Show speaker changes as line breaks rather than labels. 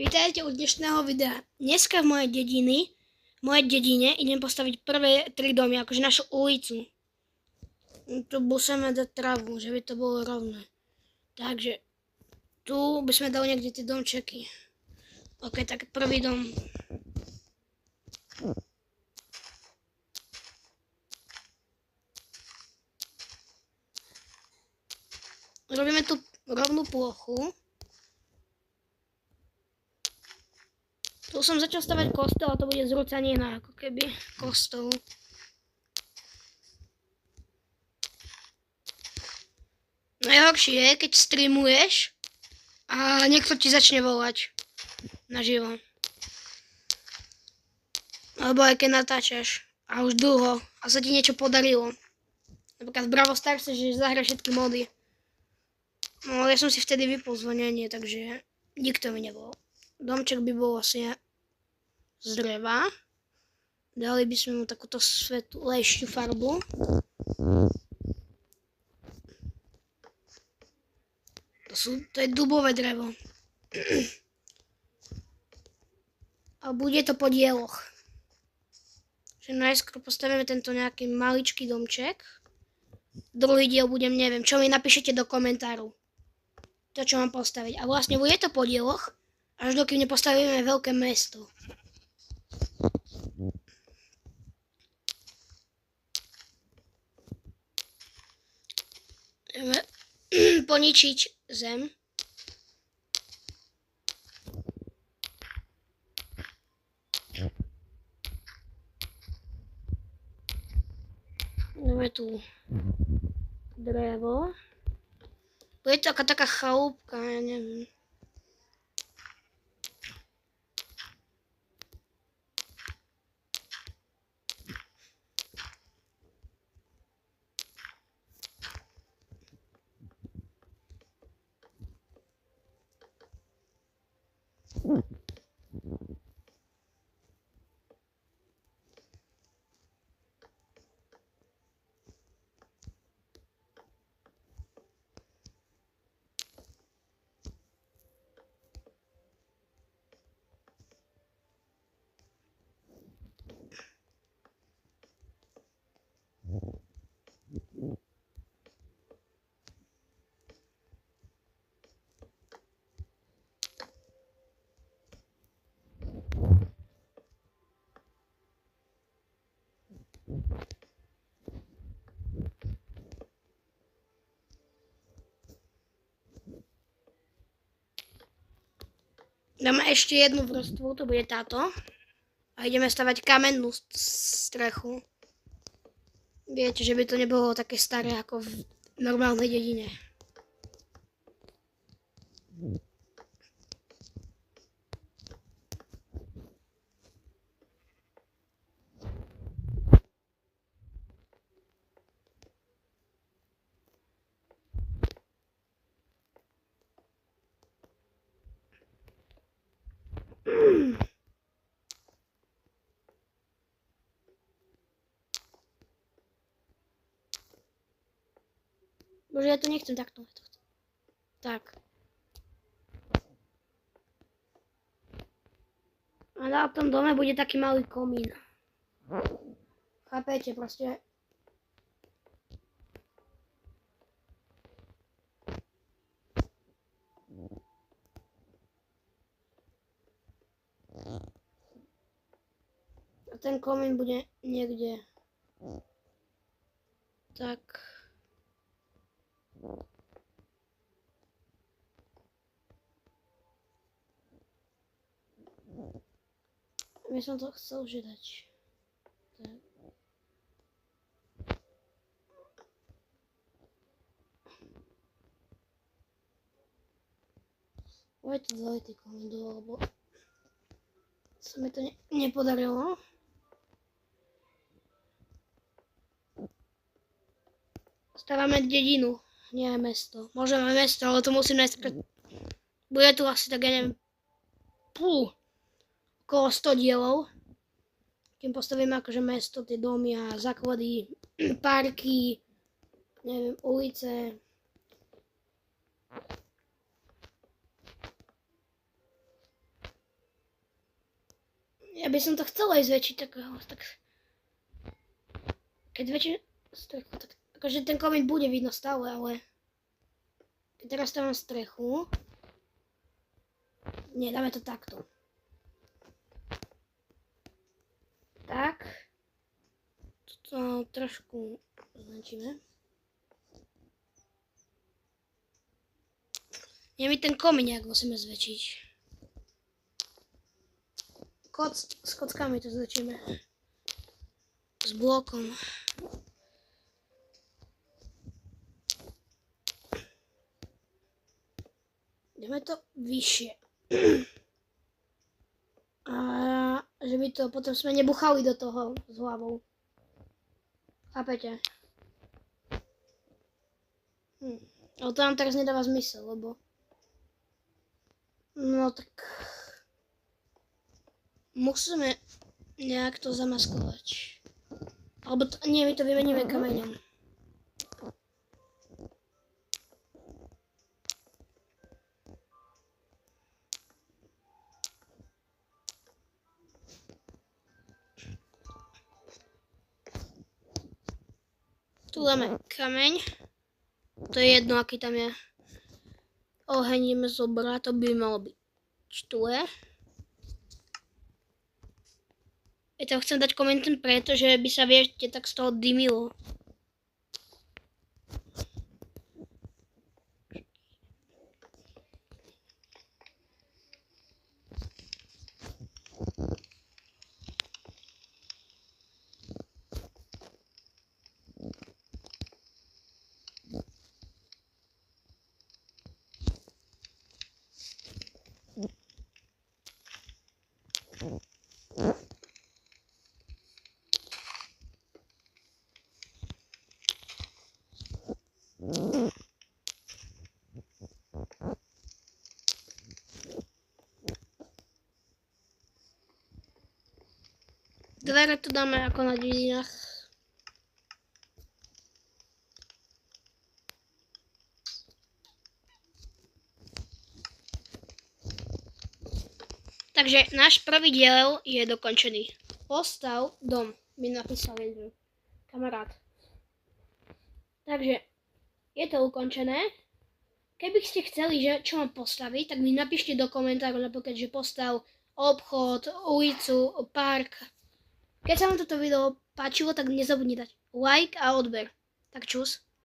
Vítajte u dnešného videa. Dneska v mojej dedine idem postaviť prvé 3 domy, akože našu ulicu. Tu musíme dať travu, že by to bolo rovné. Takže tu by sme dali niekde tie domčeky. Ok, tak prvý dom. Robíme tu rovnú plochu. Tu som začal stavať kostol a to bude zrúcanina, ako keby kostol. Najhoršie je, keď streamuješ a niekto ti začne volať naživo. Alebo aj keď natáčaš a už dlho a sa ti niečo podarilo. Napríklad v Brawl Stars, že zahraš všetky mody. No ja som si vtedy vypol zvonenie, takže nikto mi nebol. Domček by bol asi z dreva. Dali by sme mu takúto svetlejšiu farbu. To je dubové drevo. A bude to po dieloch. Že najskôr postavíme tento nejaký maličký domček. Druhý diel budem, neviem, čo mi napíšete do komentárov. To, čo mám postaviť. A vlastne bude to po dieloch, až dokým nepostavíme veľké mesto. Ideme poničiť zem. Ideme tu drevo. Bude to taká chalúbka, ja neviem. Dáme ešte jednu vrstvu, to bude táto. A ideme stavať kamennú strechu. Viete, že by to nebolo také staré ako v normálnej dedine. Bože, ja to nechcem takto. Tak. A na tom dome bude taký malý komín. Chápete, proste. A ten komín bude niekde. Tak. Ja som to chcel že dať. Tak. Oj, to dali komín dole, lebo sa mi to nepodarilo. Stávame dedinu, nie mesto. Môžeme mesto, ale to musím nájsť. Bude tu asi tak, ja neviem, okolo 100 dielov. Kým postavíme akože mesto, tie domy a základy, parky, neviem, ulice. Ja by som to chcela aj zväčšiť takého, tak... Keď zväčším strechu, tak... Akože ten komín bude vidno stále, ale... Keď teraz tam mám strechu... Nie, dáme to takto. Tak. Toto trošku označíme. Nie, my ten komín nejak musíme zväčšiť. S kockami to zväčšíme. S blokom. Dáme to vyššie. A že by to potom sme nebuchali do toho s hlavou. Chápete? Ale to nám teraz nedáva zmysel, lebo... No tak... Musíme nejak to zamaskovať. Alebo to... Nie, my to vymeníme kameňom. Tu dáme kameň. To je jedno, aký tam je. Oheň ideme zobrať, to by malo byť tu je. Ja to chcem dať komentom, pretože by sa viete tak z toho dymilo. Dvere tu dáme ako na dedinách. Takže náš prvý diel je dokončený. Postav dom, mi napísal jeden kamarát. Takže je to ukončené. Keby ste chceli, že čo mám postaviť, tak mi napíšte do komentárov napríklad, že postav obchod, ulicu, park. Keď sa vám toto video páčilo, tak nezabudni dať like a odber. Tak čus.